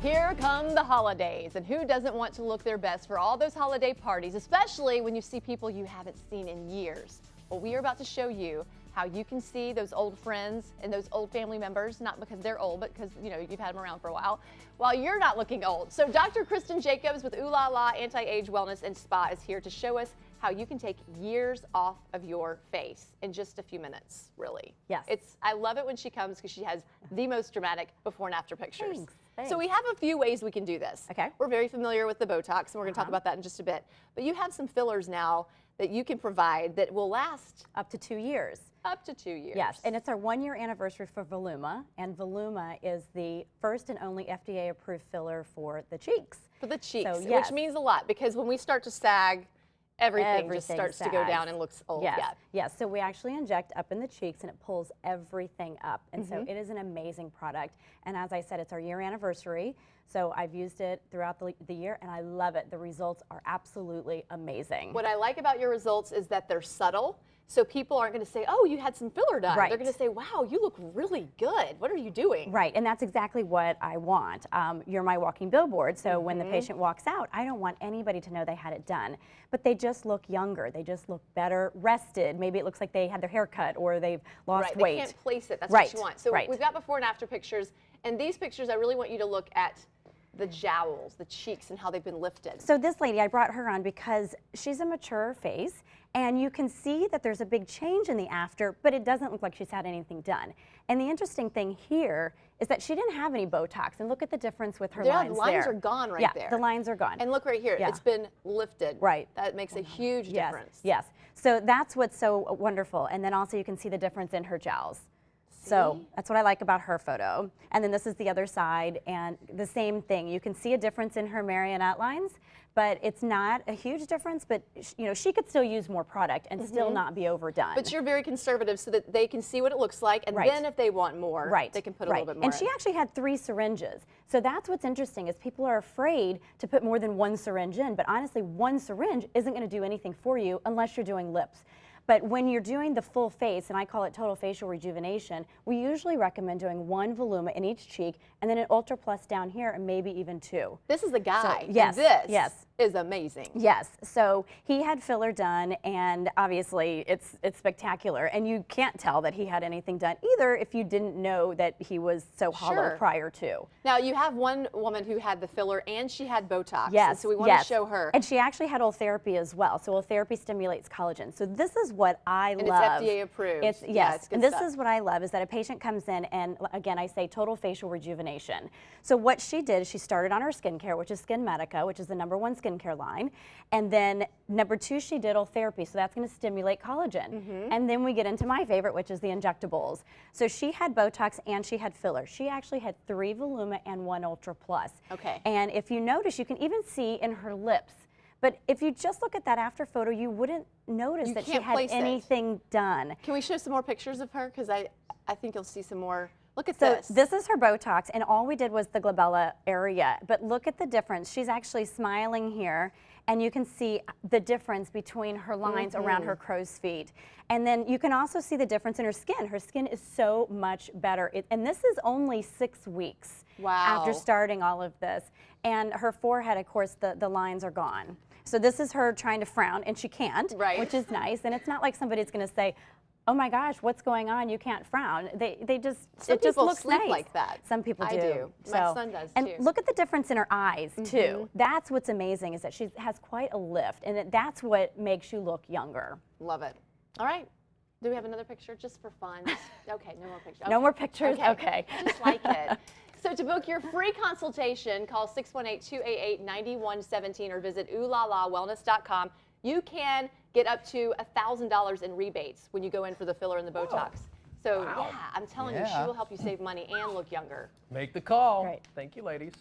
Here come the holidays, and who doesn't want to look their best for all those holiday parties, especially when you see people you haven't seen in years? Well, we are about to show you how you can see those old friends and those old family members, not because they're old, but because, you know, you've had them around for a while you're not looking old. So Dr. Kristen Jacobs with Ooh La La Anti-Age Wellness and Spa is here to show us how you can take years off of your face in just a few minutes, really. Yes. I love it when she comes because she has the most dramatic before and after pictures. Thanks. So we have a few ways we can do this. Okay. We're very familiar with the Botox, and we're going to talk about that in just a bit. But you have some fillers now that you can provide that will last up to 2 years. Up to 2 years. Yes, and it's our 1-year anniversary for Voluma, and Voluma is the first and only FDA-approved filler for the cheeks. For the cheeks, So, yes. which means a lot because when we start to sag, everything just starts to go down and looks old. Yes. Yeah. Yes, so we actually inject up in the cheeks and it pulls everything up. And so it is an amazing product. And as I said, it's our year anniversary. So I've used it throughout the year and I love it. The results are absolutely amazing. What I like about your results is that they're subtle. So people aren't going to say, oh, you had some filler done. Right. They're going to say, wow, you look really good. What are you doing? Right, and that's exactly what I want. You're my walking billboard, so when the patient walks out, I don't want anybody to know they had it done. But they just look younger. They just look better rested. Maybe it looks like they had their hair cut or they've lost weight. They can't place it. That's right. what you want. So we've got before and after pictures. And these pictures, I really want you to look at the jowls, the cheeks, and how they've been lifted. So this lady, I brought her on because she's a mature face, and you can see that there's a big change in the after, but it doesn't look like she's had anything done. And the interesting thing here is that she didn't have any Botox, and look at the difference with her lines there. The lines are gone right there. Yeah, the lines are gone. And look right here, it's been lifted. Right. That makes a huge difference. Yes, so that's what's so wonderful. And then also you can see the difference in her jowls. So that's what I like about her photo. And then this is the other side, and the same thing. You can see a difference in her marionette lines, but it's not a huge difference, but you know, she could still use more product and still not be overdone. But you're very conservative so that they can see what it looks like, and then if they want more, they can put a little bit more And she actually had 3 syringes. So that's what's interesting is people are afraid to put more than 1 syringe in, but honestly, 1 syringe isn't gonna do anything for you unless you're doing lips. But when you're doing the full face, and I call it total facial rejuvenation, we usually recommend doing 1 Voluma in each cheek and then an Ultra Plus down here and maybe even 2. This is the guy. So, yes, this is amazing. Yes, so he had filler done, and obviously it's spectacular, and you can't tell that he had anything done either if you didn't know that he was so hollow prior to. Now you have one woman who had the filler and she had Botox. Yes, and so we want to show her. And she actually had Ultherapy as well. So Ultherapy stimulates collagen. So this is what I love. And it's FDA approved. It's, yes, and this is what I love is that a patient comes in and again I say total facial rejuvenation. So what she did is she started on her skincare, which is Skin Medica, which is the #1 skincare line, and then #2 she did Ultherapy, so that's going to stimulate collagen. And then we get into my favorite, which is the Injectables. So she had Botox and she had filler. She actually had 3 Voluma and 1 Ultra Plus. Okay. And if you notice, you can even see in her lips. But if you just look at that after photo, you wouldn't notice that she had anything done. Can we show some more pictures of her? Because I think you'll see some more. Look at this. So this is her Botox, and all we did was the glabella area. But look at the difference. She's actually smiling here, and you can see the difference between her lines around her crow's feet. And then you can also see the difference in her skin. Her skin is so much better. And this is only 6 weeks after starting all of this. And her forehead, of course, the lines are gone. So this is her trying to frown, and she can't, which is nice. And it's not like somebody's going to say, oh my gosh, what's going on? You can't frown. They just, it just looks nice. Like that. Some people do. I do. My son does too. And look at the difference in her eyes too. That's what's amazing is that she has quite a lift, and that's what makes you look younger. Love it. All right. Do we have another picture just for fun? Okay, no more pictures. Okay. No more pictures? Okay. Just like it. So to book your free consultation, call 618-288-9117 or visit oohlalawellness.com. You can get up to $1,000 in rebates when you go in for the filler and the Botox. So yeah, I'm telling you, she will help you save money and look younger. Make the call. Right. Thank you, ladies.